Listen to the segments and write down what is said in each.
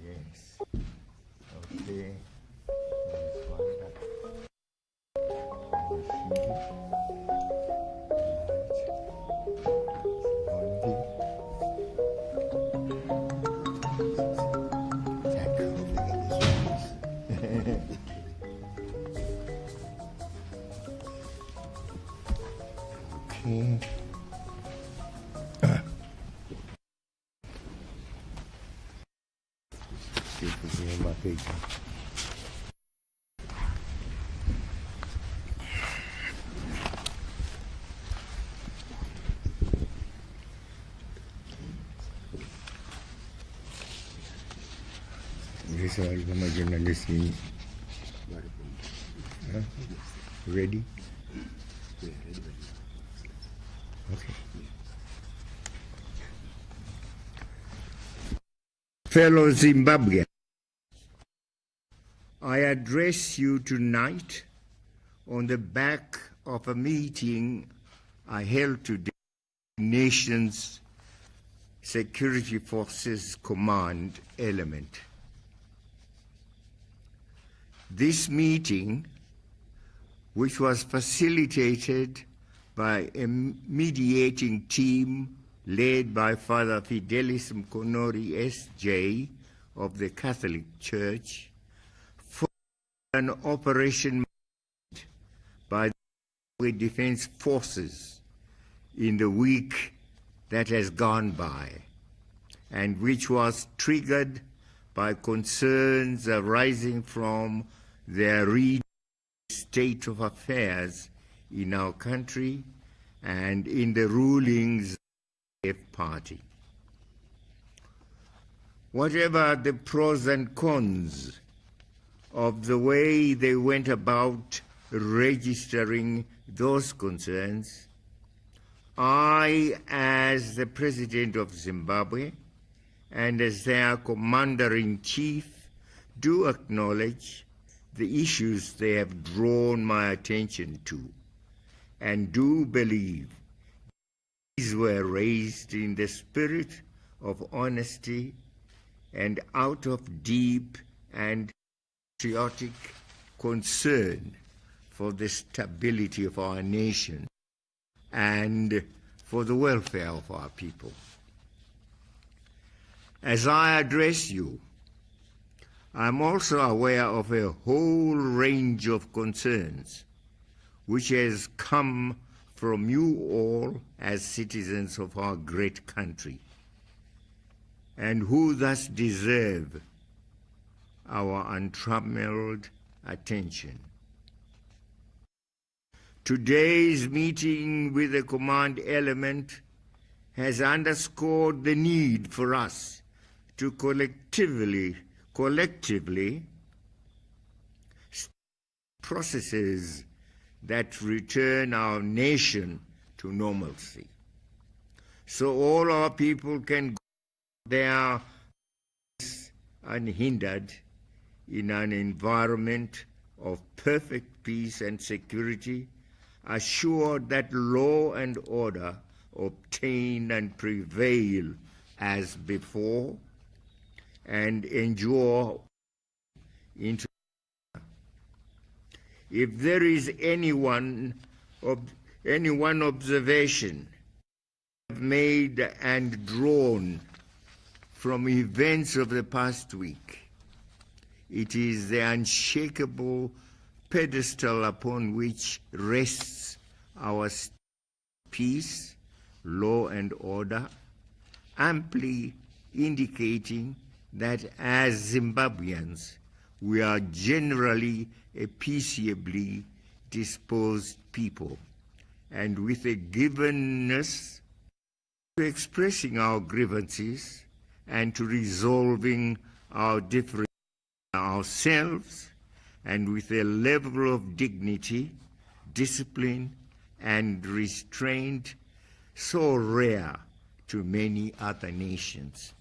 Yes. Okay. There's one that okay. My page. This is my journalist. Ready? Okay. Fellow Zimbabweans, I address you tonight on the back of a meeting I held today with the nation's Security Forces Command element. This meeting, which was facilitated by a mediating team led by Father Fidelis Mkonori S.J. of the Catholic Church, for an operation by the Defense Forces in the week that has gone by, and which was triggered by concerns arising from their regional state of affairs in our country and in the ruling ZANU-PF party. Whatever the pros and cons of the way they went about registering those concerns, I, as the President of Zimbabwe and as their Commander-in-Chief, do acknowledge the issues they have drawn my attention to, and do believe these were raised in the spirit of honesty and out of deep and patriotic concern for the stability of our nation and for the welfare of our people. As I address you, I'm also aware of a whole range of concerns which has come from you all as citizens of our great country, and who thus deserve our untrammeled attention. Today's meeting with the command element has underscored the need for us to collectively processes that return our nation to normalcy, so all our people can go there unhindered in an environment of perfect peace and security, assured that law and order obtain and prevail as before, and endure into. If there is any one observation made and drawn from events of the past week, it is the unshakable pedestal upon which rests our peace, law and order, amply indicating that as Zimbabweans, we are generally a peaceably disposed people, and with a givenness to expressing our grievances and to resolving our differences ourselves, and with a level of dignity, discipline, and restraint so rare to many other nations.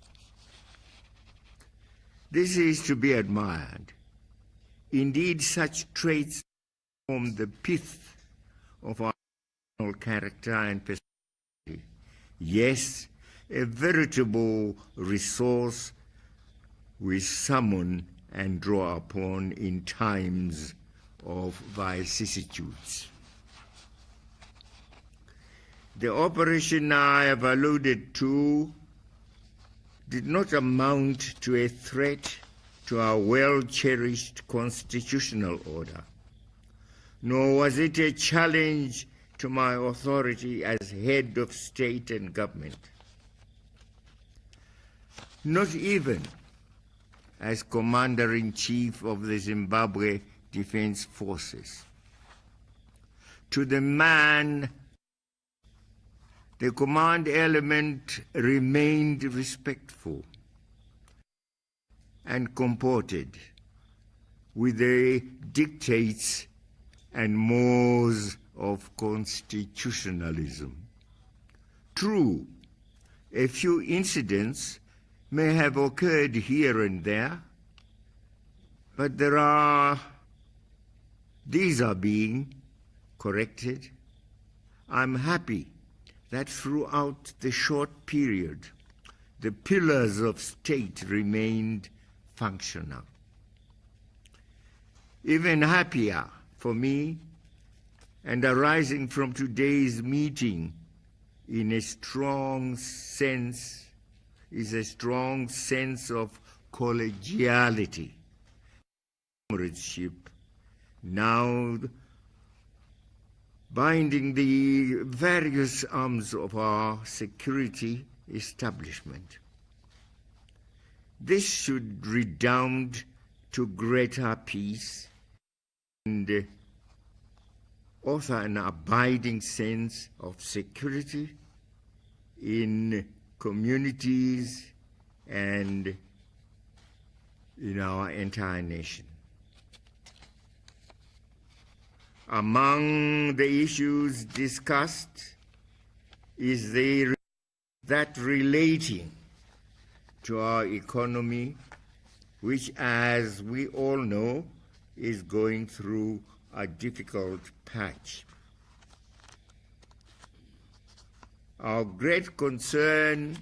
This is to be admired. Indeed, such traits form the pith of our national character and personality. Yes, a veritable resource we summon and draw upon in times of vicissitudes. The operation I have alluded to did not amount to a threat to our well-cherished constitutional order, nor was it a challenge to my authority as head of state and government. Not even as Commander-in-Chief of the Zimbabwe Defense Forces. To the man, the command element remained respectful and comported with the dictates and mores of constitutionalism. True, a few incidents may have occurred here and there, but these are being corrected. I'm happy that throughout the short period, the pillars of state remained functional. Even happier for me, and arising from today's meeting is a strong sense of collegiality, comradeship, now binding the various arms of our security establishment. This should redound to greater peace and offer an abiding sense of security in communities and in our entire nation. Among the issues discussed is that relating to our economy, which, as we all know, is going through a difficult patch. Our great concern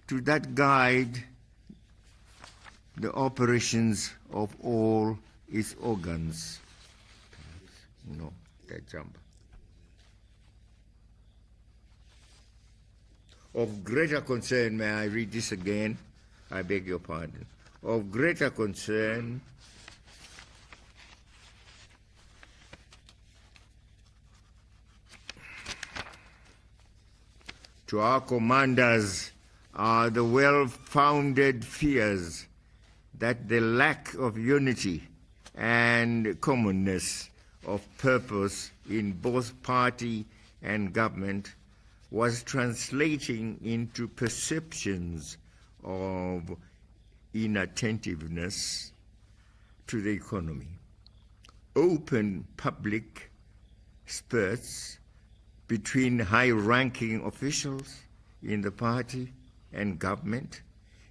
to that guide the operations of all its organs. No, that jump. Of greater concern, may I read this again? I beg your pardon. Of greater concern to our commanders are the well-founded fears that the lack of unity and commonness of purpose in both party and government was translating into perceptions of inattentiveness to the economy. Open public spurts between high-ranking officials in the party and government,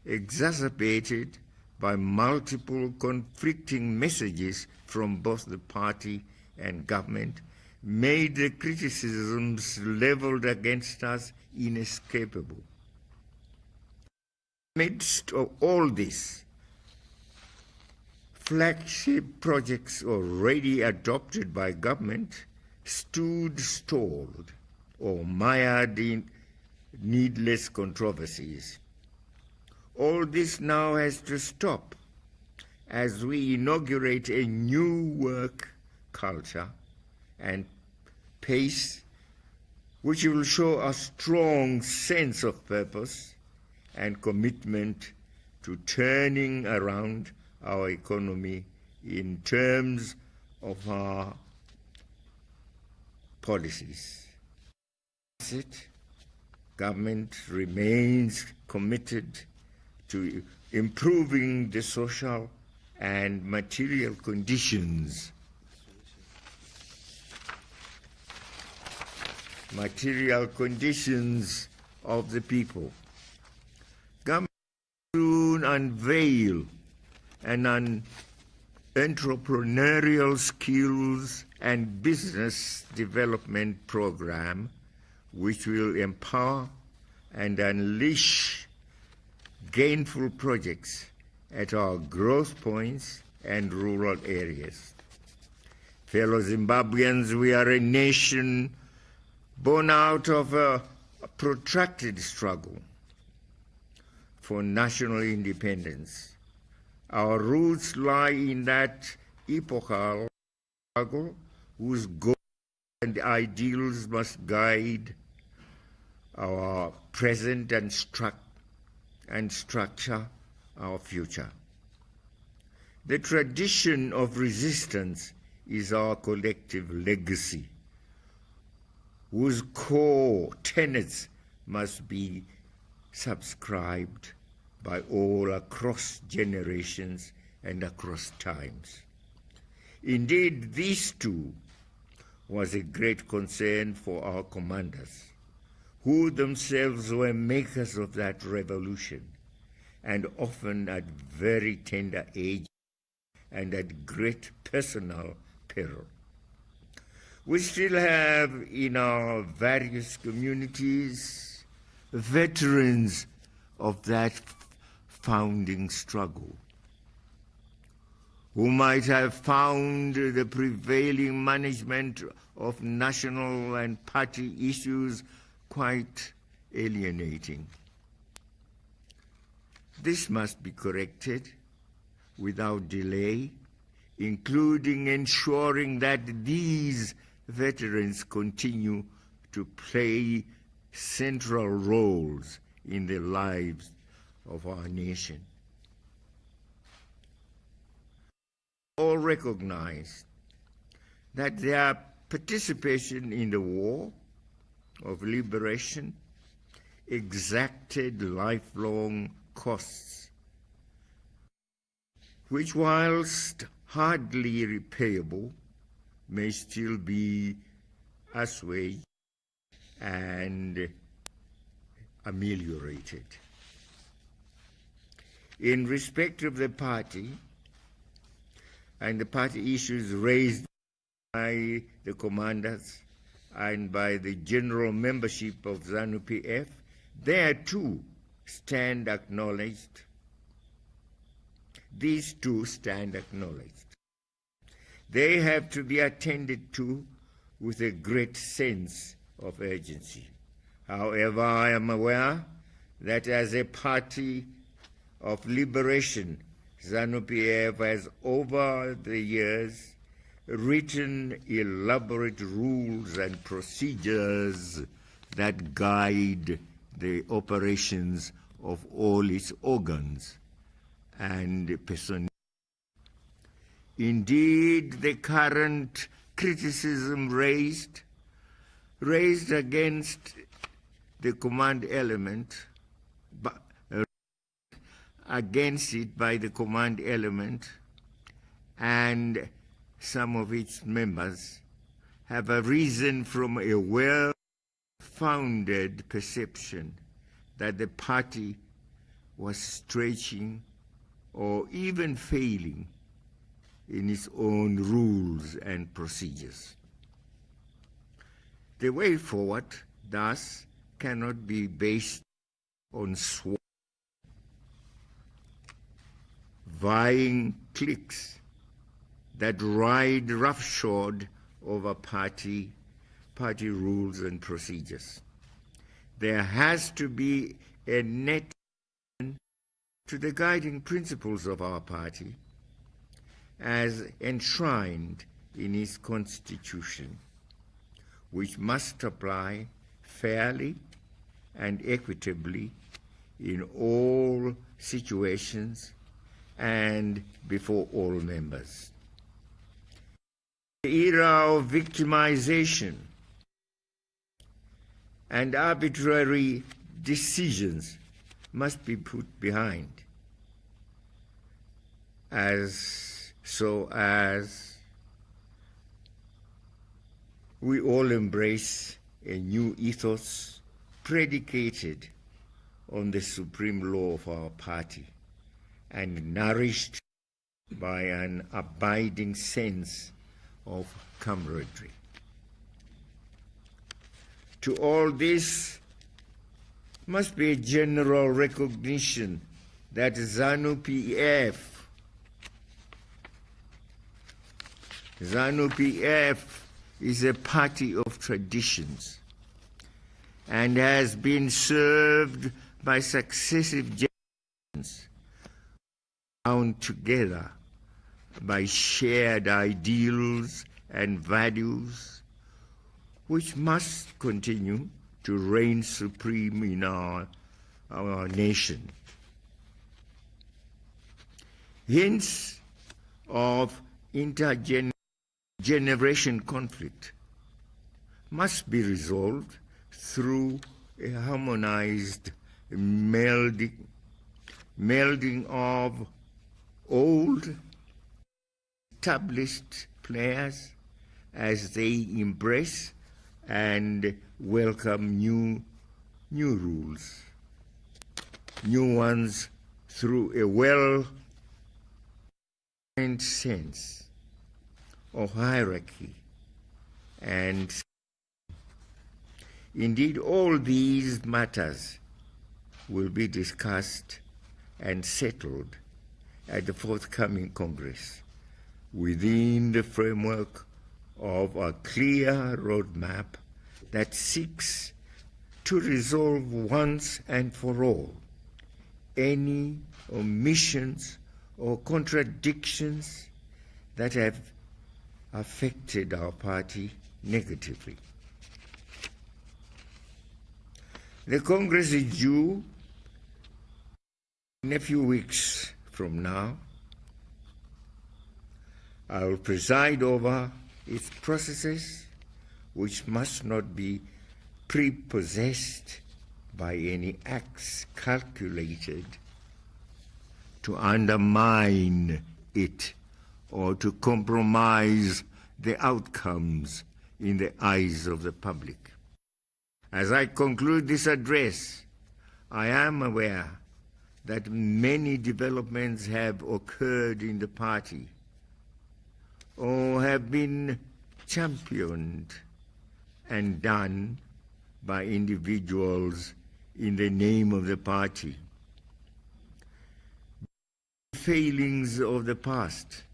exacerbated by multiple conflicting messages from both the party and government, made the criticisms leveled against us inescapable. Amidst of all this, flagship projects already adopted by government stood stalled or mired in needless controversies. All this now has to stop as we inaugurate a new work culture and pace which will show a strong sense of purpose and commitment to turning around our economy in terms of our policies. Government remains committed to improving the social and material conditions of the people. Government soon unveil an entrepreneurial skills and business development program which will empower and unleash gainful projects at our growth points and rural areas. Fellow Zimbabweans, we are a nation born out of a protracted struggle for national independence. Our roots lie in that epochal struggle whose goals and ideals must guide our present and structure our future. The tradition of resistance is our collective legacy, whose core tenets must be subscribed by all across generations and across times. Indeed, this too was a great concern for our commanders, who themselves were makers of that revolution, and often at very tender age and at great personal peril. We still have in our various communities veterans of that founding struggle, who might have found the prevailing management of national and party issues quite alienating. This must be corrected without delay, including ensuring that these veterans continue to play central roles in the lives of our nation. All recognize that their participation in the war of liberation exacted lifelong costs, which, whilst hardly repayable, may still be assuaged and ameliorated. In respect of the party and the party issues raised by the commanders and by the general membership of ZANU-PF, there too stand acknowledged. These two stand acknowledged. They have to be attended to with a great sense of urgency. However, I am aware that as a party of liberation, ZANU-PF has over the years written elaborate rules and procedures that guide the operations of all its organs and personnel. Indeed, the current criticism raised against the command element, against it by the command element and some of its members have arisen from a well-founded perception that the party was stretching or even failing in its own rules and procedures. The way forward, thus, cannot be based on vying cliques that ride roughshod over party rules and procedures. There has to be a net to the guiding principles of our party as enshrined in its constitution, which must apply fairly and equitably in all situations and before all members. The era of victimization and arbitrary decisions must be put behind, so as we all embrace a new ethos predicated on the supreme law of our party and nourished by an abiding sense of camaraderie. To all this must be a general recognition that ZANU-PF is a party of traditions and has been served by successive generations bound together by shared ideals and values which must continue to reign supreme in our nation. Hints of intergeneration conflict must be resolved through a harmonized melding of old established players as they embrace and welcome new rules, new ones through a well-defined sense of hierarchy. And indeed, all these matters will be discussed and settled at the forthcoming Congress within the framework of a clear roadmap that seeks to resolve once and for all any omissions or contradictions that have affected our party negatively. The Congress is due in a few weeks from now. I will preside over its processes, which must not be prepossessed by any acts calculated to undermine it or to compromise the outcomes in the eyes of the public. As I conclude this address, I am aware that many developments have occurred in the party or have been championed and done by individuals in the name of the party. The failings of the past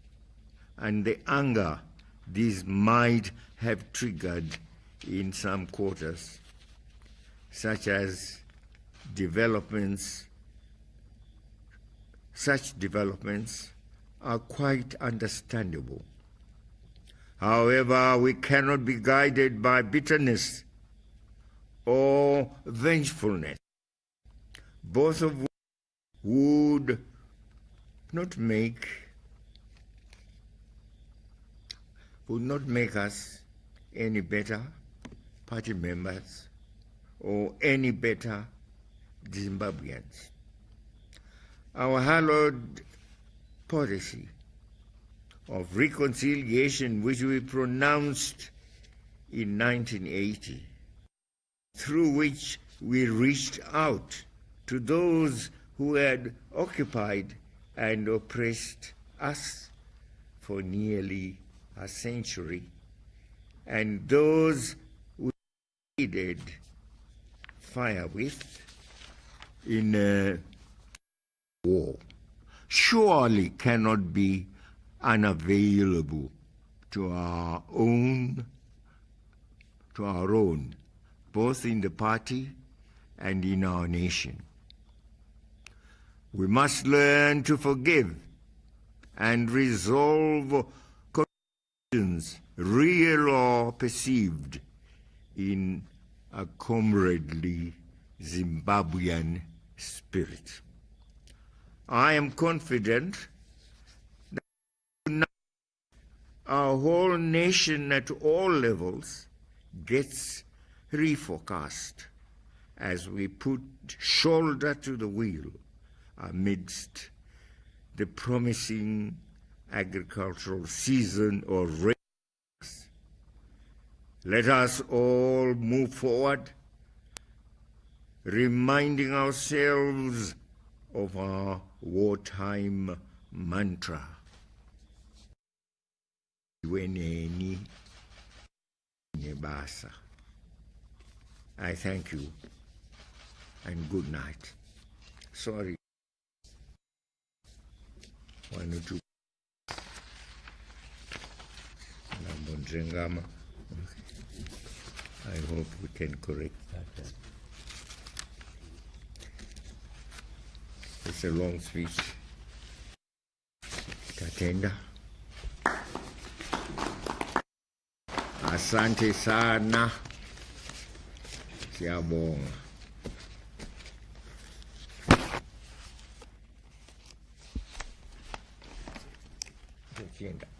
and the anger these might have triggered in some quarters, such developments are quite understandable. However, we cannot be guided by bitterness or vengefulness, both of which would not make us any better party members or any better Zimbabweans. Our hallowed policy of reconciliation, which we pronounced in 1980, through which we reached out to those who had occupied and oppressed us for nearly a century, and those we needed fire with in a war, surely cannot be unavailable to our own, both in the party and in our nation. We must learn to forgive and resolve conditions, real or perceived, in a comradely Zimbabwean spirit. I am confident that our whole nation at all levels gets refocused as we put shoulder to the wheel amidst the promising agricultural season or rains. Let us all move forward, reminding ourselves of our wartime mantra: weneni nebasa. I thank you and good night. Sorry. 1 or 2. I hope we can correct that. It's a long speech. Tatenda. Asante sana. Siyabonga. Tatenda.